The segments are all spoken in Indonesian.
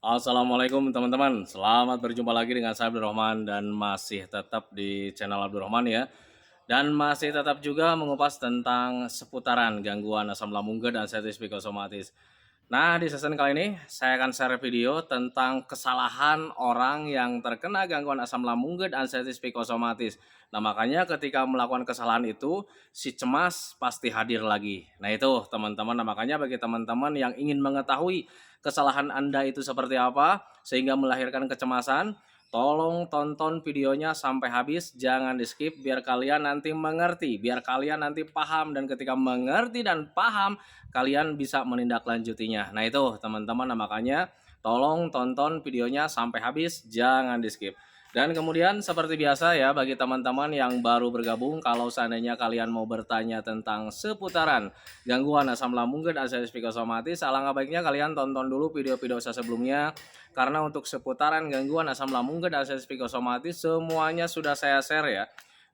Assalamualaikum teman-teman, selamat berjumpa lagi dengan saya Abdurrahman dan masih tetap di channel Abdurrahman ya. Dan masih tetap juga mengupas tentang seputaran gangguan asam lambung dan sensitif psikosomatis. Nah, di season kali ini saya akan share video tentang kesalahan orang yang terkena gangguan asam lambung dan sensitif psikosomatis. Nah, makanya ketika melakukan kesalahan itu, si cemas pasti hadir lagi. Nah, itu teman-teman, nah, makanya bagi teman-teman yang ingin mengetahui kesalahan Anda itu seperti apa sehingga melahirkan kecemasan, tolong tonton videonya sampai habis, jangan di-skip biar kalian nanti mengerti, biar kalian nanti paham dan ketika mengerti dan paham, kalian bisa menindaklanjutinya. Nah itu teman-teman, nah makanya tolong tonton videonya sampai habis, jangan di-skip. Dan kemudian seperti biasa ya bagi teman-teman yang baru bergabung, kalau seandainya kalian mau bertanya tentang seputaran gangguan asam lambung dan sensitif psikosomatis, alangkah baiknya kalian tonton dulu video-video saya sebelumnya. Karena untuk seputaran gangguan asam lambung dan sensitif psikosomatis semuanya sudah saya share ya.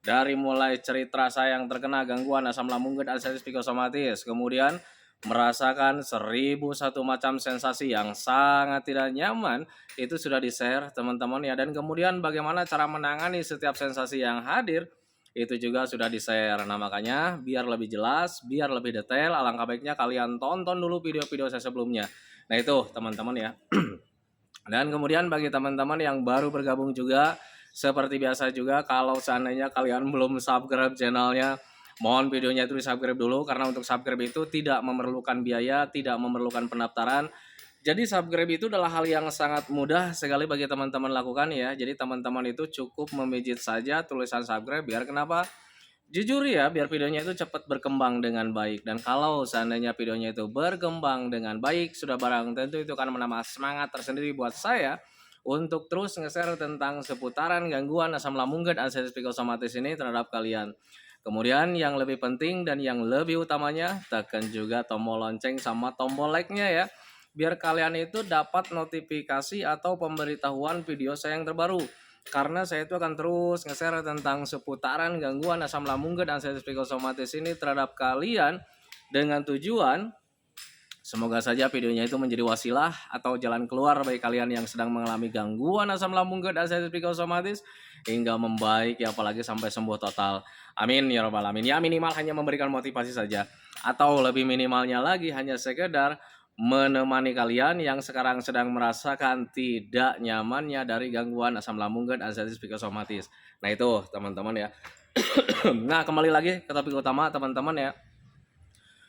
Dari mulai cerita saya yang terkena gangguan asam lambung dan sensitif psikosomatis, kemudian merasakan 1001 macam sensasi yang sangat tidak nyaman, itu sudah di-share teman-teman ya. Dan kemudian bagaimana cara menangani setiap sensasi yang hadir, itu juga sudah di-share. Nah, makanya biar lebih jelas, biar lebih detail, alangkah baiknya kalian tonton dulu video-video saya sebelumnya. Nah, itu teman-teman ya. Dan kemudian bagi teman-teman yang baru bergabung juga, seperti biasa juga kalau seandainya kalian belum subscribe channelnya, mohon videonya itu di-subscribe dulu karena untuk subscribe itu tidak memerlukan biaya, tidak memerlukan pendaftaran. Jadi subscribe itu adalah hal yang sangat mudah sekali bagi teman-teman lakukan ya. Jadi teman-teman itu cukup memijit saja tulisan subscribe biar kenapa? Jujur ya, biar videonya itu cepat berkembang dengan baik. Dan kalau seandainya videonya itu berkembang dengan baik, sudah barang tentu itu akan menambah semangat tersendiri buat saya untuk terus nge-share tentang seputaran gangguan asam lambung dan sensitif psikosomatis ini terhadap kalian. Kemudian yang lebih penting dan yang lebih utamanya, tekan juga tombol lonceng sama tombol like-nya ya. Biar kalian itu dapat notifikasi atau pemberitahuan video saya yang terbaru. Karena saya itu akan terus nge-share tentang seputaran gangguan asam lambung dan sensitif psikosomatis ini terhadap kalian dengan tujuan semoga saja videonya itu menjadi wasilah atau jalan keluar bagi kalian yang sedang mengalami gangguan asam lambung dan sensitif psikosomatis hingga membaik ya apalagi sampai sembuh total. Amin ya robbal alamin. Ya minimal hanya memberikan motivasi saja atau lebih minimalnya lagi hanya sekedar menemani kalian yang sekarang sedang merasakan tidak nyamannya dari gangguan asam lambung dan sensitif psikosomatis. Nah itu teman-teman ya. Nah kembali lagi ke topik utama teman-teman ya.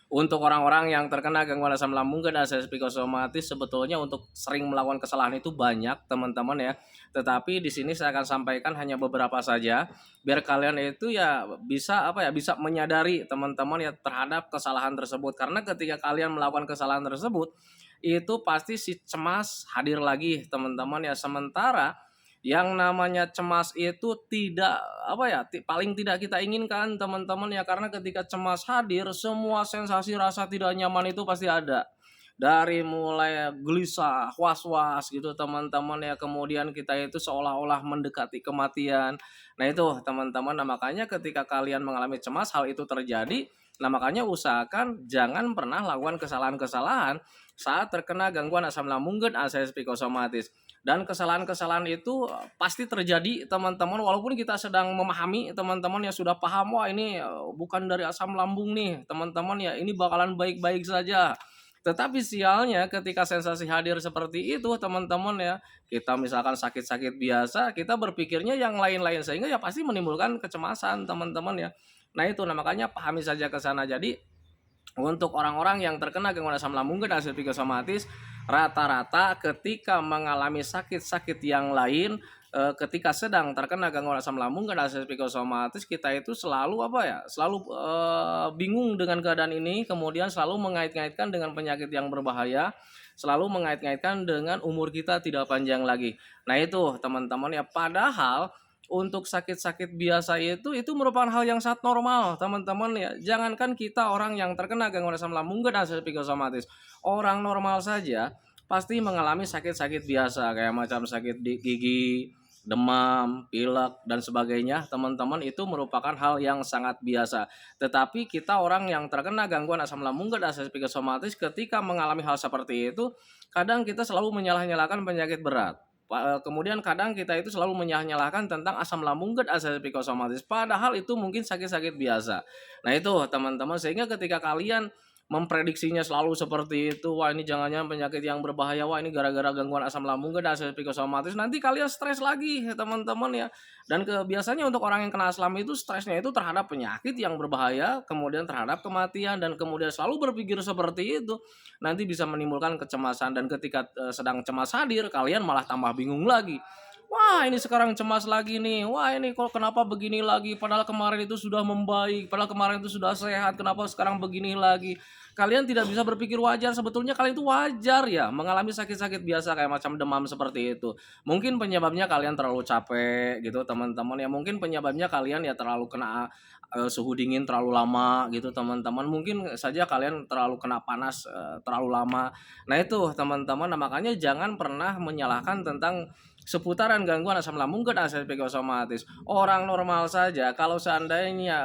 Untuk orang-orang yang terkena gangguan asam lambung dan sensitif psikosomatis sebetulnya untuk sering melakukan kesalahan itu banyak teman-teman ya. Tetapi di sini saya akan sampaikan hanya beberapa saja biar kalian itu ya bisa bisa menyadari teman-teman ya terhadap kesalahan tersebut karena ketika kalian melakukan kesalahan tersebut itu pasti si cemas hadir lagi teman-teman ya sementara yang namanya cemas itu tidak paling tidak kita inginkan teman-teman ya karena ketika cemas hadir semua sensasi rasa tidak nyaman itu pasti ada. Dari mulai gelisah, was-was gitu teman-teman ya kemudian kita itu seolah-olah mendekati kematian. Nah itu teman-teman nah makanya ketika kalian mengalami cemas hal itu terjadi. Nah makanya usahakan jangan pernah lakukan kesalahan-kesalahan saat terkena gangguan asam lambung dan sensitif psikosomatis. Dan kesalahan-kesalahan itu pasti terjadi teman-teman walaupun kita sedang memahami teman-teman yang sudah paham wah ini bukan dari asam lambung nih teman-teman ya ini bakalan baik-baik saja. Tetapi sialnya ketika sensasi hadir seperti itu teman-teman ya kita misalkan sakit-sakit biasa kita berpikirnya yang lain-lain sehingga ya pasti menimbulkan kecemasan teman-teman ya. Nah itu nah makanya pahami saja ke sana jadi untuk orang-orang yang terkena gangguan asam lambung dan sensitif psikosomatis, rata-rata ketika mengalami sakit-sakit yang lain, ketika sedang terkena gangguan asam lambung dan sensitif psikosomatis, kita itu selalu selalu bingung dengan keadaan ini, kemudian selalu mengait-ngaitkan dengan penyakit yang berbahaya, selalu mengait-ngaitkan dengan umur kita tidak panjang lagi. Nah itu teman-teman ya, padahal untuk sakit-sakit biasa itu merupakan hal yang sangat normal, teman-teman ya. Jangankan kita orang yang terkena gangguan asam lambung dan sensitif psikosomatis, orang normal saja pasti mengalami sakit-sakit biasa kayak macam sakit di gigi, demam, pilek, dan sebagainya, teman-teman itu merupakan hal yang sangat biasa. Tetapi kita orang yang terkena gangguan asam lambung dan asam psikosomatis ketika mengalami hal seperti itu, kadang kita selalu menyalah-nyalahkan penyakit berat. Kemudian kadang kita itu selalu menyalah-nyalahkan tentang asam lambung dan asam psikosomatis, padahal itu mungkin sakit-sakit biasa. Nah itu teman-teman, sehingga ketika kalian memprediksinya selalu seperti itu, wah ini jangan-jangan penyakit yang berbahaya, wah ini gara-gara gangguan asam lambung dan asam psikosomatis, nanti kalian stres lagi ya teman-teman ya. Dan biasanya untuk orang yang kena asam itu stresnya itu terhadap penyakit yang berbahaya, kemudian terhadap kematian, dan kemudian selalu berpikir seperti itu, nanti bisa menimbulkan kecemasan, dan ketika sedang cemas hadir, kalian malah tambah bingung lagi. Wah ini sekarang cemas lagi nih, wah ini kok kenapa begini lagi, padahal kemarin itu sudah membaik, padahal kemarin itu sudah sehat, kenapa sekarang begini lagi. Kalian tidak bisa berpikir wajar, sebetulnya kalian itu wajar ya mengalami sakit-sakit biasa kayak macam demam seperti itu. Mungkin penyebabnya kalian terlalu capek gitu teman-teman ya, mungkin penyebabnya kalian ya terlalu kena suhu dingin terlalu lama gitu teman-teman, mungkin saja kalian terlalu kena panas terlalu lama. Nah itu teman-teman, nah makanya jangan pernah menyalahkan tentang seputaran gangguan asam lambung dan asam psikosomatis. Orang normal saja kalau seandainya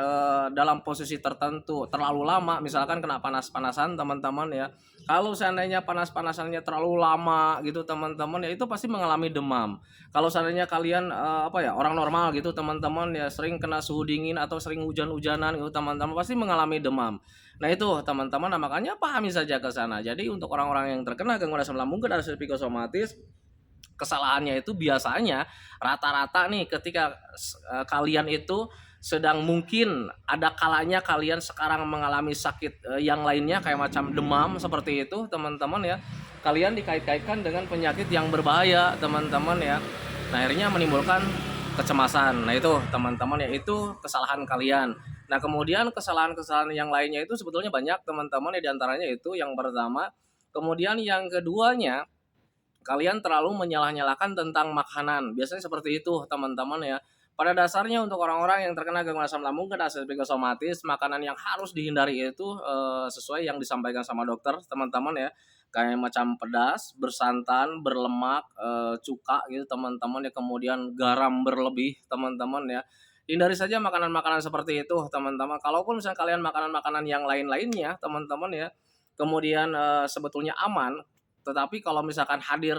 dalam posisi tertentu terlalu lama, misalkan kena panas-panasan teman-teman ya. Kalau seandainya panas-panasannya terlalu lama gitu teman-teman ya, itu pasti mengalami demam. Kalau seandainya kalian orang normal gitu teman-teman ya, sering kena suhu dingin atau sering hujan-hujanan gitu teman-teman, pasti mengalami demam. Nah itu teman-teman, nah makanya pahami saja ke sana. Jadi untuk orang-orang yang terkena gangguan asam lambung dan asam psikosomatis, kesalahannya itu biasanya rata-rata nih ketika kalian itu sedang, mungkin ada kalanya kalian sekarang mengalami sakit yang lainnya kayak macam demam seperti itu teman-teman ya, kalian dikait-kaitkan dengan penyakit yang berbahaya teman-teman ya. Nah akhirnya menimbulkan kecemasan. Nah itu teman-teman ya, itu kesalahan kalian. Nah kemudian kesalahan-kesalahan yang lainnya itu sebetulnya banyak teman-teman ya, diantaranya itu yang pertama. Kemudian yang keduanya, kalian terlalu menyalah-nyalahkan tentang makanan. Biasanya seperti itu, teman-teman ya. Pada dasarnya untuk orang-orang yang terkena gangguan asam lambung dan asam psikosomatis, makanan yang harus dihindari itu sesuai yang disampaikan sama dokter, teman-teman ya. Kayak macam pedas, bersantan, berlemak, cuka gitu, teman-teman ya. Kemudian garam berlebih, teman-teman ya. Hindari saja makanan-makanan seperti itu, teman-teman. Kalaupun misalnya kalian makanan-makanan yang lain-lainnya, teman-teman ya, kemudian sebetulnya aman, tetapi kalau misalkan hadir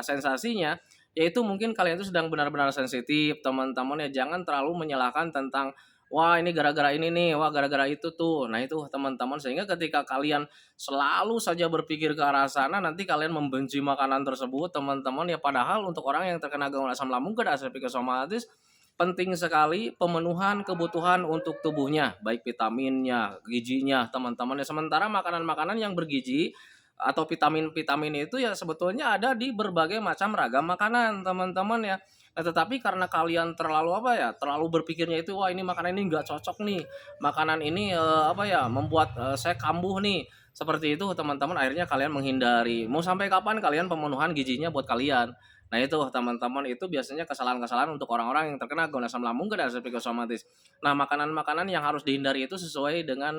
sensasinya, yaitu mungkin kalian itu sedang benar-benar sensitif, teman-teman ya. Jangan terlalu menyalahkan tentang, wah ini gara-gara ini nih, wah gara-gara itu tuh. Nah itu teman-teman, sehingga ketika kalian selalu saja berpikir ke arah sana, nanti kalian membenci makanan tersebut, teman-teman ya. Padahal untuk orang yang terkena gangguan asam lambung dan asam psikosomatis, penting sekali pemenuhan kebutuhan untuk tubuhnya, baik vitaminnya, gizinya, teman-teman ya. Sementara makanan-makanan yang bergizi atau vitamin-vitamin itu ya sebetulnya ada di berbagai macam ragam makanan, teman-teman ya. Nah, tetapi karena kalian terlalu terlalu berpikirnya itu, wah ini makanan ini nggak cocok nih, makanan ini membuat saya kambuh nih. Seperti itu teman-teman, akhirnya kalian menghindari. Mau sampai kapan kalian pemenuhan gizinya buat kalian? Nah itu teman-teman, itu biasanya kesalahan-kesalahan untuk orang-orang yang terkena gangguan asam lambung dan asam psikosomatis. Nah makanan-makanan yang harus dihindari itu sesuai dengan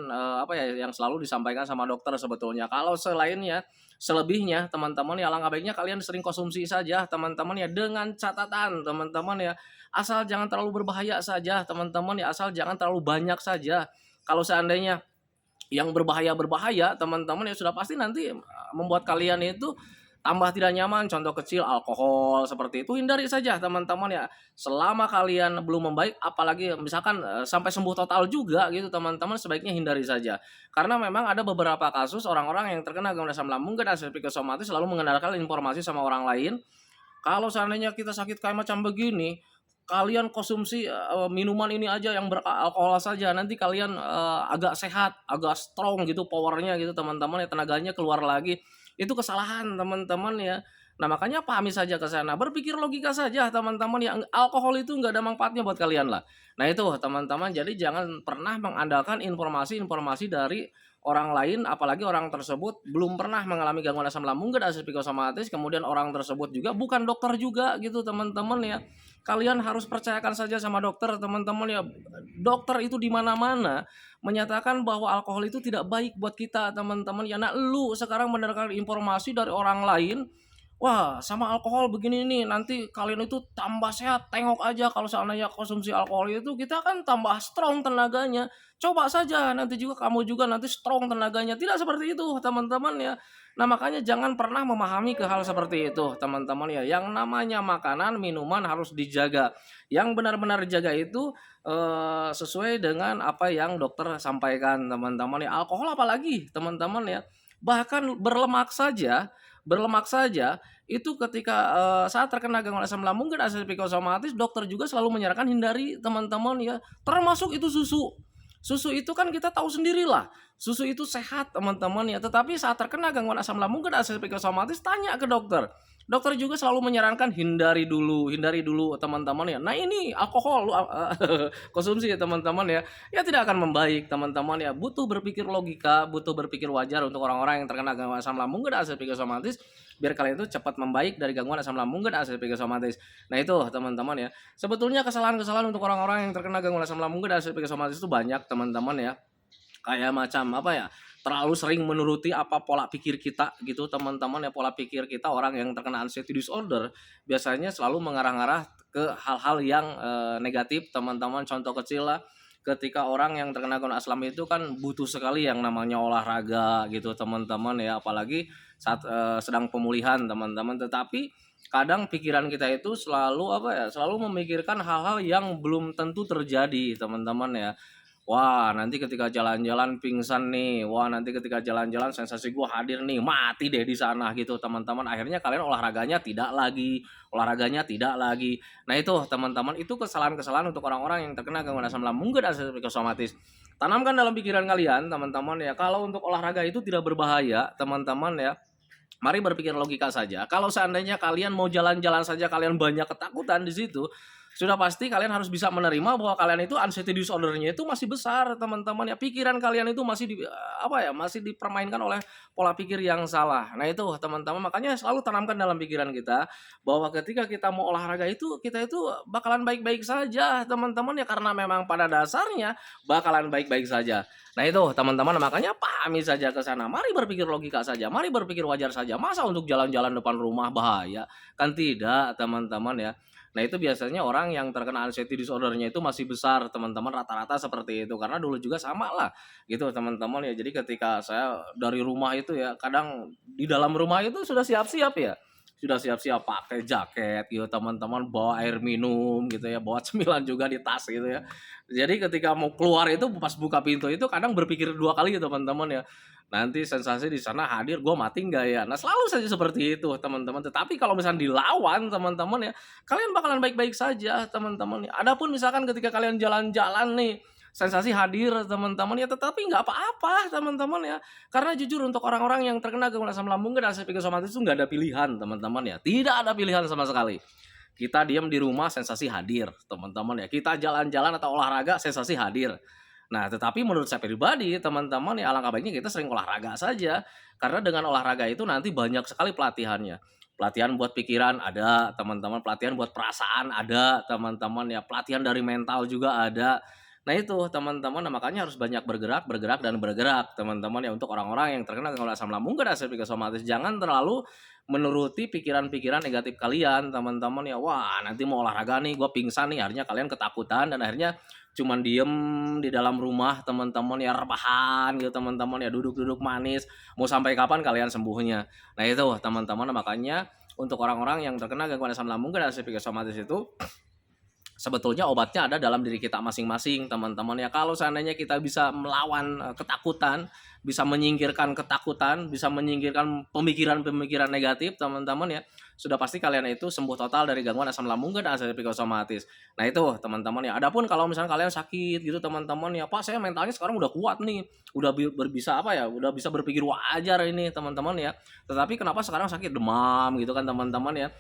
yang selalu disampaikan sama dokter sebetulnya. Kalau selainnya, selebihnya teman-teman ya, alangkah baiknya kalian sering konsumsi saja teman-teman ya, dengan catatan teman-teman ya, asal jangan terlalu berbahaya saja teman-teman ya, asal jangan terlalu banyak saja. Kalau seandainya yang berbahaya teman-teman ya, sudah pasti nanti membuat kalian itu tambah tidak nyaman. Contoh kecil, alkohol seperti itu hindari saja teman-teman ya. Selama kalian belum membaik, apalagi misalkan sampai sembuh total juga gitu teman-teman, sebaiknya hindari saja. Karena memang ada beberapa kasus orang-orang yang terkena gangguan asam lambung dan asam psikosomatis lalu mengandalkan informasi sama orang lain. Kalau seandainya kita sakit kayak macam begini, kalian konsumsi minuman ini aja yang beralkohol saja, nanti kalian agak sehat, agak strong gitu powernya gitu teman-teman ya, tenaganya keluar lagi. Itu kesalahan teman-teman ya. Nah makanya pahami saja ke sana, berpikir logika saja teman-teman ya, alkohol itu nggak ada manfaatnya buat kalian lah. Nah itu teman-teman, jadi jangan pernah mengandalkan informasi-informasi dari orang lain, apalagi orang tersebut belum pernah mengalami gangguan asam lambung dan asam psikosomatis, kemudian orang tersebut juga bukan dokter juga gitu teman-teman ya. Kalian harus percayakan saja sama dokter teman-teman ya. Dokter itu di mana-mana menyatakan bahwa alkohol itu tidak baik buat kita teman-teman ya. Nah lu sekarang mendengarkan informasi dari orang lain, wah sama alkohol begini nih nanti kalian itu tambah sehat, tengok aja kalau seandainya konsumsi alkohol itu kita kan tambah strong tenaganya. Coba saja nanti juga kamu juga nanti strong tenaganya. Tidak seperti itu teman-teman ya. Nah makanya jangan pernah memahami ke hal seperti itu teman-teman ya. Yang namanya makanan, minuman harus dijaga. Yang benar-benar jaga itu sesuai dengan apa yang dokter sampaikan teman-teman ya. Alkohol apalagi teman-teman ya. Bahkan berlemak saja itu ketika saat terkena gangguan asam lambung dan asam psikosomatis, dokter juga selalu menyarankan hindari teman-teman ya, termasuk itu susu. Susu itu kan kita tahu sendirilah, susu itu sehat teman-teman ya, tetapi saat terkena gangguan asam lambung dan asam psikosomatis tanya ke dokter. Dokter juga selalu menyarankan hindari dulu teman-teman ya. Nah ini alkohol konsumsi ya teman-teman ya. Ya tidak akan membaik teman-teman ya. Butuh berpikir logika, butuh berpikir wajar untuk orang-orang yang terkena gangguan asam lambung dan asam psikosomatis biar kalian itu cepat membaik dari gangguan asam lambung dan asam psikosomatis. Nah itu teman-teman ya. Sebetulnya kesalahan-kesalahan untuk orang-orang yang terkena gangguan asam lambung dan asam psikosomatis itu banyak teman-teman ya. Kayak macam apa ya, terlalu sering menuruti apa pola pikir kita gitu teman-teman ya. Pola pikir kita orang yang terkena anxiety disorder biasanya selalu mengarah-arah ke hal-hal yang negatif teman-teman. Contoh kecil lah, ketika orang yang terkena gangguan asam itu kan butuh sekali yang namanya olahraga gitu teman-teman ya, apalagi saat sedang pemulihan teman-teman. Tetapi kadang pikiran kita itu selalu apa ya, selalu memikirkan hal-hal yang belum tentu terjadi teman-teman ya. Wah, nanti ketika jalan-jalan pingsan nih. Wah, nanti ketika jalan-jalan sensasi gua hadir nih, mati deh di sana gitu, teman-teman. Akhirnya kalian olahraganya tidak lagi. Nah, itu teman-teman, itu kesalahan-kesalahan untuk orang-orang yang terkena gangguan asam lambung dan asam psikosomatis. Tanamkan dalam pikiran kalian, teman-teman ya, kalau untuk olahraga itu tidak berbahaya, teman-teman ya. Mari berpikir logika saja. Kalau seandainya kalian mau jalan-jalan saja kalian banyak ketakutan di situ, sudah pasti kalian harus bisa menerima bahwa kalian itu anxiety disorder-nya itu masih besar, teman-teman ya. Pikiran kalian itu masih masih dipermainkan oleh pola pikir yang salah. Nah, itu teman-teman, makanya selalu tanamkan dalam pikiran kita bahwa ketika kita mau olahraga itu kita itu bakalan baik-baik saja, teman-teman ya, karena memang pada dasarnya bakalan baik-baik saja. Nah itu teman-teman, makanya pahami saja ke sana. Mari berpikir logika saja, mari berpikir wajar saja. Masa untuk jalan-jalan depan rumah bahaya? Kan tidak teman-teman ya. Nah itu biasanya orang yang terkena anxiety disorder-nya itu masih besar teman-teman, rata-rata seperti itu. Karena dulu juga sama lah gitu teman-teman ya. Jadi ketika saya dari rumah itu ya, kadang di dalam rumah itu sudah siap-siap ya. Sudah siap-siap pakai jaket gitu teman-teman, bawa air minum gitu ya, bawa cemilan juga di tas gitu ya. Jadi ketika mau keluar itu pas buka pintu itu kadang berpikir dua kali ya teman-teman ya. Nanti sensasi di sana hadir, gue mati nggak ya? Nah selalu saja seperti itu teman-teman. Tetapi kalau misalnya dilawan teman-teman ya, kalian bakalan baik-baik saja teman-teman. Adapun misalkan ketika kalian jalan-jalan nih, sensasi hadir teman-teman ya, tetapi nggak apa-apa teman-teman ya. Karena jujur untuk orang-orang yang terkena gangguan asam lambung dan asam psikosomatis itu nggak ada pilihan teman-teman ya. Tidak ada pilihan sama sekali. Kita diam di rumah, sensasi hadir, teman-teman ya. Kita jalan-jalan atau olahraga, sensasi hadir. Nah, tetapi menurut saya pribadi, teman-teman ya, alangkah baiknya kita sering olahraga saja. Karena dengan olahraga itu nanti banyak sekali pelatihannya. Pelatihan buat pikiran ada, teman-teman. Pelatihan buat perasaan ada, teman-teman ya. Pelatihan dari mental juga ada. Nah itu teman-teman, nah, makanya harus banyak bergerak, bergerak, dan bergerak teman-teman ya. Untuk orang-orang yang terkena gangguan asam lambung dan asam psikosomatis, jangan terlalu menuruti pikiran-pikiran negatif kalian teman-teman ya. Wah nanti mau olahraga nih gue pingsan nih, akhirnya kalian ketakutan dan akhirnya cuman diem di dalam rumah teman-teman ya, rebahan gitu teman-teman ya, duduk-duduk manis. Mau sampai kapan kalian sembuhnya? Nah itu teman-teman, makanya untuk orang-orang yang terkena gangguan asam lambung dan asam psikosomatis itu sebetulnya obatnya ada dalam diri kita masing-masing teman-teman ya. Kalau seandainya kita bisa melawan ketakutan, bisa menyingkirkan ketakutan, bisa menyingkirkan pemikiran-pemikiran negatif teman-teman ya, sudah pasti kalian itu sembuh total dari gangguan asam lambung dan asam psikosomatis. Nah itu teman-teman ya. Adapun kalau misalnya kalian sakit gitu teman-teman ya, Pak saya mentalnya sekarang udah kuat nih, udah berbisa apa ya, udah bisa berpikir wajar ini teman-teman ya. Tetapi kenapa sekarang sakit demam gitu kan teman-teman ya.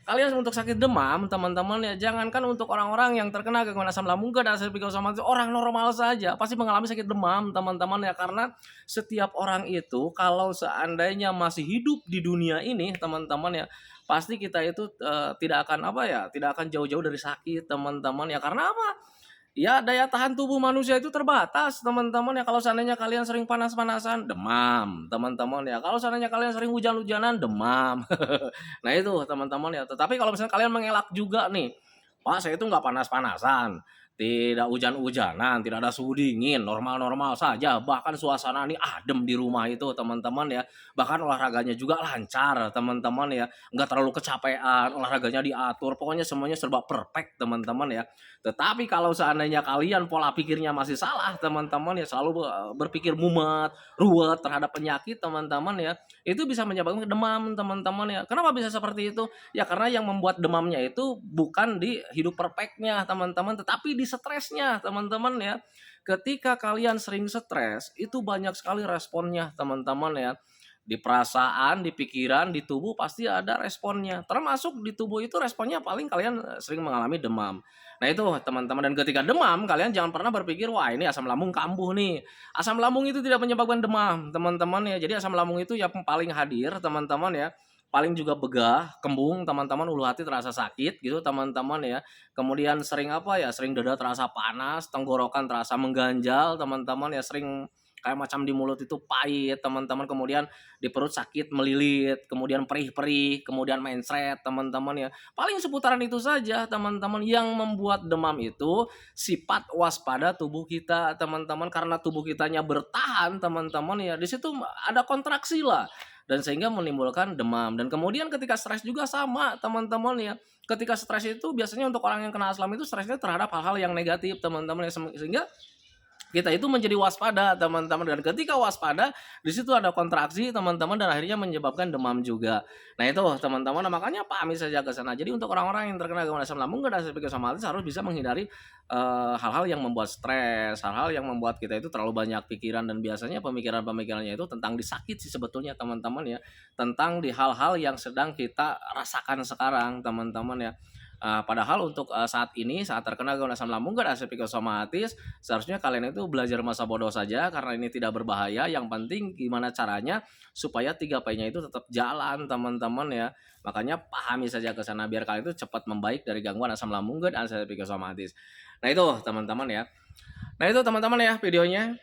Kalian untuk sakit demam teman-teman ya, jangankan untuk orang-orang yang terkena gangguan asam lambung dan asam psikosomatis, orang normal saja pasti mengalami sakit demam teman-teman ya. Karena setiap orang itu kalau seandainya masih hidup di dunia ini teman-teman ya, pasti kita itu tidak akan apa ya, tidak akan jauh-jauh dari sakit teman-teman ya. Karena apa? ya daya tahan tubuh manusia itu terbatas teman-teman ya. Kalau seandainya kalian sering panas-panasan, demam teman-teman ya. Kalau seandainya kalian sering hujan-hujanan, demam. Nah itu teman-teman ya. Tetapi kalau misalnya kalian mengelak juga nih, Pak saya itu nggak panas-panasan, tidak hujan-hujanan, tidak ada suhu dingin, normal-normal saja. Bahkan suasana ini adem di rumah itu teman-teman ya. Bahkan olahraganya juga lancar teman-teman ya. Nggak terlalu kecapean, olahraganya diatur. Pokoknya semuanya serba perfect teman-teman ya. Tetapi kalau seandainya kalian pola pikirnya masih salah teman-teman ya, selalu berpikir mumet, ruwet terhadap penyakit teman-teman ya, itu bisa menyebabkan demam teman-teman ya. Kenapa bisa seperti itu? Ya karena yang membuat demamnya itu bukan di hidup perfectnya teman-teman, tetapi di stresnya teman-teman ya. Ketika kalian sering stres, itu banyak sekali responnya teman-teman ya. Di perasaan, di pikiran, di tubuh pasti ada responnya. Termasuk di tubuh itu responnya paling kalian sering mengalami demam. Nah itu teman-teman, dan ketika demam kalian jangan pernah berpikir wah ini asam lambung kambuh nih. Asam lambung itu tidak menyebabkan demam teman-teman ya. Jadi asam lambung itu yang paling hadir teman-teman ya. Paling juga begah, kembung teman-teman, ulu hati terasa sakit gitu teman-teman ya. Kemudian sering apa ya, sering dada terasa panas, tenggorokan terasa mengganjal teman-teman ya, sering kayak macam di mulut itu pahit teman-teman, kemudian di perut sakit melilit, kemudian perih-perih, kemudian mencret teman-teman ya. Paling seputaran itu saja teman-teman yang membuat demam itu sifat waspada tubuh kita teman-teman, karena tubuh kitanya bertahan teman-teman ya. Di situ ada kontraksi lah dan sehingga menimbulkan demam. Dan kemudian ketika stres juga sama teman-teman ya. Ketika stres itu biasanya untuk orang yang kena asam itu stresnya terhadap hal-hal yang negatif teman-teman ya, sehingga kita itu menjadi waspada teman-teman, dan ketika waspada di situ ada kontraksi teman-teman dan akhirnya menyebabkan demam juga. Nah itu teman-teman, nah, makanya pahami saja ke sana. Jadi untuk orang-orang yang terkena gangguan asam lambung dan asam somatis harus bisa menghindari hal-hal yang membuat stres, hal-hal yang membuat kita itu terlalu banyak pikiran, dan biasanya pemikiran-pemikirannya itu tentang disakit sih sebetulnya teman-teman ya, tentang di hal-hal yang sedang kita rasakan sekarang teman-teman ya. Padahal untuk, saat ini, saat terkena gangguan asam lambung dan asam psikosomatis, seharusnya kalian itu belajar masa bodoh saja karena ini tidak berbahaya, yang penting gimana caranya supaya 3P-nya itu tetap jalan teman-teman ya. Makanya pahami saja ke sana biar kalian itu cepat membaik dari gangguan asam lambung dan asam psikosomatis. Nah itu teman-teman ya. Nah itu teman-teman ya videonya.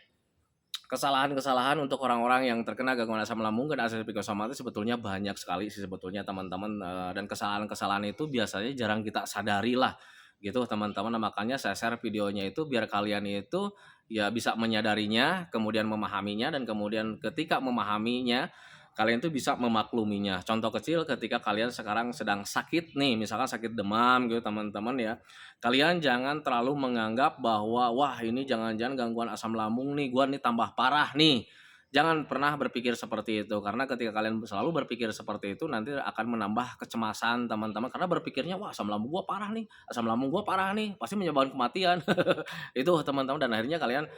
Kesalahan-kesalahan untuk orang-orang yang terkena gangguan asam lambung dan asam psikosomatis sebetulnya banyak sekali sih sebetulnya teman-teman, dan kesalahan-kesalahan itu biasanya jarang kita sadari lah gitu teman-teman. Nah, makanya saya share videonya itu biar kalian itu ya bisa menyadarinya, kemudian memahaminya, dan kemudian ketika memahaminya kalian tuh bisa memakluminya. Contoh kecil ketika kalian sekarang sedang sakit nih, misalkan sakit demam gitu teman-teman ya. Kalian jangan terlalu menganggap bahwa wah ini jangan-jangan gangguan asam lambung nih, gua nih tambah parah nih. Jangan pernah berpikir seperti itu, karena ketika kalian selalu berpikir seperti itu nanti akan menambah kecemasan teman-teman, karena berpikirnya wah asam lambung gua parah nih, asam lambung gua parah nih, pasti menyebabkan kematian. Itu teman-teman, dan akhirnya kalian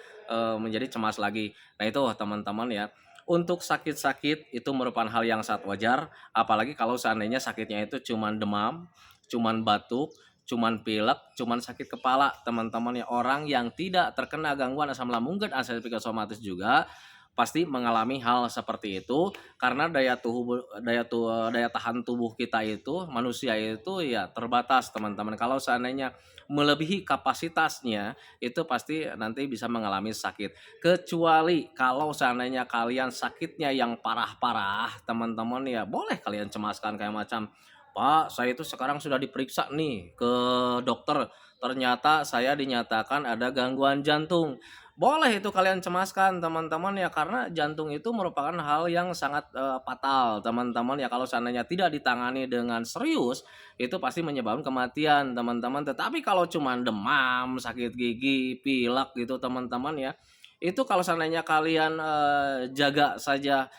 menjadi cemas lagi. Nah itu teman-teman ya. Untuk sakit-sakit itu merupakan hal yang sangat wajar, apalagi kalau seandainya sakitnya itu cuman demam, cuman batuk, cuman pilek, cuman sakit kepala teman-teman ya. Orang yang tidak terkena gangguan asam lambung dan asam psikosomatis juga pasti mengalami hal seperti itu, karena daya tahan tubuh kita itu manusia itu ya terbatas teman-teman. Kalau seandainya melebihi kapasitasnya itu pasti nanti bisa mengalami sakit. Kecuali kalau seandainya kalian sakitnya yang parah-parah teman-teman ya, boleh kalian cemaskan kayak macam, "Pak, saya itu sekarang sudah diperiksa nih ke dokter, ternyata saya dinyatakan ada gangguan jantung." Boleh itu kalian cemaskan teman-teman ya, karena jantung itu merupakan hal yang sangat, fatal teman-teman ya, kalau seandainya tidak ditangani dengan serius, itu pasti menyebabkan kematian teman-teman. Tetapi kalau cuman demam, sakit gigi, pilek gitu teman-teman ya, itu kalau seandainya kalian, jaga saja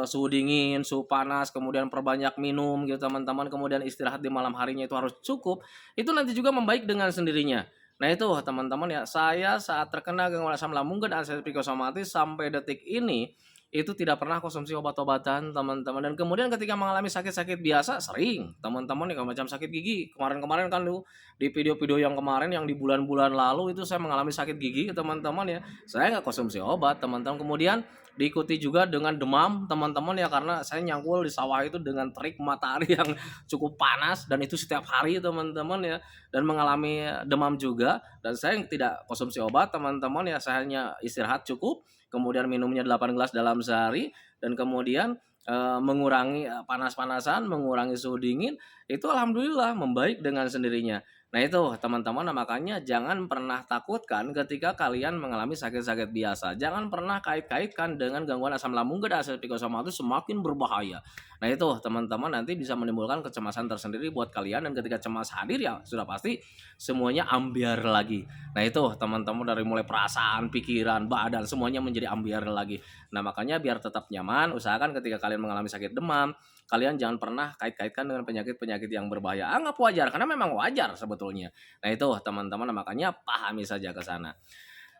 suhu dingin, suhu panas, kemudian perbanyak minum gitu teman-teman, kemudian istirahat di malam harinya itu harus cukup, itu nanti juga membaik dengan sendirinya. Nah itu teman-teman ya, saya saat terkena gangguan asam lambung dan asam psikosomatis sampai detik ini, itu tidak pernah konsumsi obat-obatan teman-teman, dan kemudian ketika mengalami sakit-sakit biasa sering teman-teman ya, kayak macam sakit gigi kemarin-kemarin kan tuh di video-video yang kemarin yang di bulan-bulan lalu itu saya mengalami sakit gigi teman-teman ya, saya nggak konsumsi obat teman-teman, kemudian diikuti juga dengan demam teman-teman ya, karena saya nyangkul di sawah itu dengan terik matahari yang cukup panas dan itu setiap hari teman-teman ya, dan mengalami demam juga, dan saya tidak konsumsi obat teman-teman ya, saya hanya istirahat cukup, kemudian minumnya 8 gelas dalam sehari, dan kemudian mengurangi panas-panasan, mengurangi suhu dingin, itu alhamdulillah membaik dengan sendirinya. Nah itu teman-teman, nah makanya jangan pernah takutkan ketika kalian mengalami sakit-sakit biasa. Jangan pernah kait-kaitkan dengan gangguan asam lambung dan asam psikosoma itu semakin berbahaya. Nah itu teman-teman nanti bisa menimbulkan kecemasan tersendiri buat kalian, dan ketika cemas hadir ya sudah pasti semuanya ambiar lagi. Nah itu teman-teman, dari mulai perasaan, pikiran, badan semuanya menjadi ambiar lagi. Nah makanya biar tetap nyaman, usahakan ketika kalian mengalami sakit demam, kalian jangan pernah kait-kaitkan dengan penyakit-penyakit yang berbahaya. Anggap wajar, karena memang wajar sebetulnya. Nah itu teman-teman, makanya pahami saja ke sana.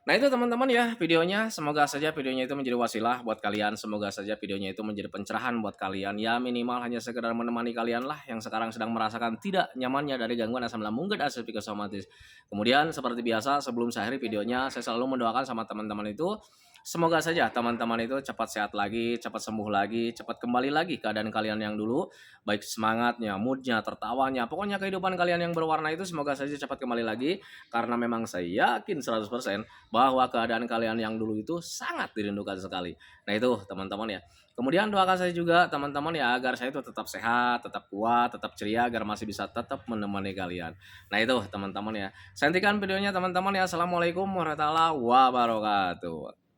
Nah itu teman-teman ya videonya, semoga saja videonya itu menjadi wasilah buat kalian, semoga saja videonya itu menjadi pencerahan buat kalian, ya minimal hanya sekedar menemani kalian lah yang sekarang sedang merasakan tidak nyamannya dari gangguan asam lambung dan asam psikosomatis. Kemudian seperti biasa sebelum saya akhiri videonya, saya selalu mendoakan sama teman-teman itu, semoga saja teman-teman itu cepat sehat lagi, cepat sembuh lagi, cepat kembali lagi keadaan kalian yang dulu, baik semangatnya, moodnya, tertawanya, pokoknya kehidupan kalian yang berwarna itu semoga saja cepat kembali lagi, karena memang saya yakin 100% bahwa keadaan kalian yang dulu itu sangat dirindukan sekali. Nah itu teman-teman ya. Kemudian doakan saya juga teman-teman ya, agar saya itu tetap sehat, tetap kuat, tetap ceria, agar masih bisa tetap menemani kalian. Nah itu teman-teman ya. Saya hentikan videonya teman-teman ya. Assalamualaikum warahmatullahi wabarakatuh.